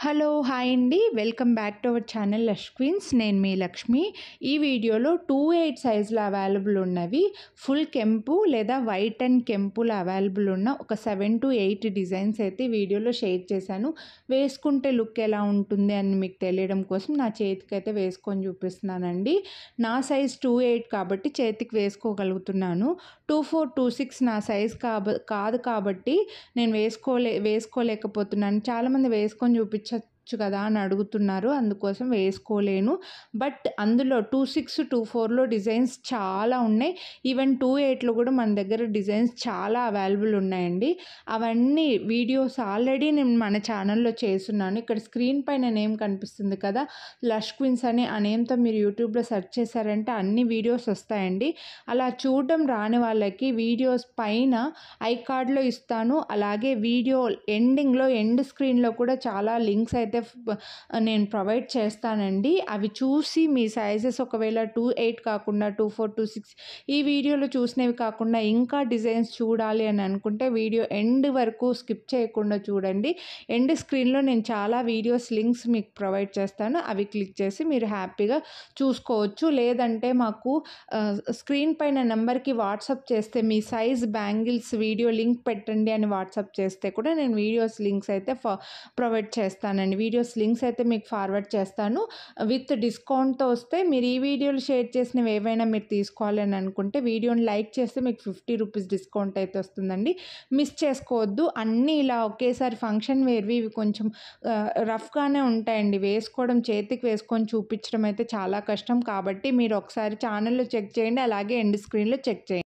Hello hi అండి welcome back to our channel lush queens. నేను మీ లక్ష్మి. ఈ వీడియోలో 2/8 సైజులో అవైలబుల్ ఉన్నవి ఫుల్ కెంపు లేదా వైట్ అండ్ కెంపులో అవైలబుల్ ఉన్న ఒక 7 to 8 డిజైన్స్ అయితే ఈ వీడియోలో షేర్ చేశాను. వేసుకుంటే లుక్ ఎలా ఉంటుంది అని మీకు తెలియడం కోసం నా చేతికి అయితే వేసుకొని చూపిస్తున్నానండి. నా సైజ్ 2/8 కాబట్టి చేతికి వేసుకోగలుగుతున్నాను. 2/4 2/6 నా సైజ్ కాదు కాబట్టి నేను వేసుకోలేకపోతున్నాను. చాలామంది వేసుకొని చూపించచ్చు కదా అని అడుగుతున్నారు, అందుకోసం వేసుకోలేను. బట్ అందులో 2/6 2/4లో డిజైన్స్ చాలా ఉన్నాయి. ఈవెన్ 2/8లో కూడా మన దగ్గర డిజైన్స్ చాలా అవైలబుల్ ఉన్నాయండి. అవన్నీ వీడియోస్ ఆల్రెడీ నేను మన ఛానల్లో చేస్తున్నాను. ఇక్కడ స్క్రీన్ పైన నేమ్ కనిపిస్తుంది కదా, లష్ క్వీన్స్ అని ఆ నేమ్తో మీరు యూట్యూబ్లో సెర్చ్ చేశారంటే అన్ని వీడియోస్ వస్తాయండి. అలా చూడడం రాని వాళ్ళకి వీడియోస్ పైన ఐ కార్డ్లో ఇస్తాను. అలాగే వీడియో ఎండింగ్లో ఎండ్ స్క్రీన్లో కూడా చాలా లింక్స్ అయితే నేను ప్రొవైడ్ చేస్తానండి. అవి చూసి మీ సైజెస్ ఒకవేళ 2/8 కాకుండా 2/4 2/6 ఈ వీడియోలో చూసినవి కాకుండా ఇంకా డిజైన్స్ చూడాలి అని అనుకుంటే వీడియో ఎండ్ వరకు స్కిప్ చేయకుండా చూడండి. ఎండ్ స్క్రీన్లో నేను చాలా వీడియోస్ లింక్స్ మీకు ప్రొవైడ్ చేస్తాను. అవి క్లిక్ చేసి మీరు హ్యాపీగా చూసుకోవచ్చు. లేదంటే మాకు స్క్రీన్ పైన నెంబర్కి వాట్సాప్ చేస్తే మీ సైజ్ బ్యాంగిల్స్ వీడియో లింక్ పెట్టండి అని వాట్సాప్ చేస్తే కూడా నేను వీడియోస్ లింక్స్ అయితే ప్రొవైడ్ చేస్తానండి. వీడియోస్ లింక్స్ అయితే మీకు ఫార్వర్డ్ చేస్తాను. విత్ డిస్కౌంట్తో వస్తే మీరు ఈ వీడియోలు షేర్ చేసినవి ఏవైనా మీరు తీసుకోవాలి అని అనుకుంటే వీడియోని లైక్ చేస్తే మీకు 50 రూపీస్ డిస్కౌంట్ అయితే వస్తుందండి. మిస్ చేసుకోవద్దు. అన్నీ ఇలా ఒకేసారి ఫంక్షన్ వేర్వి ఇవి కొంచెం రఫ్గానే ఉంటాయండి. వేసుకోవడం చేతికి వేసుకొని చూపించడం అయితే చాలా కష్టం. కాబట్టి మీరు ఒకసారి ఛానల్లో చెక్ చేయండి, అలాగే ఎండ్ స్క్రీన్లో చెక్ చేయండి.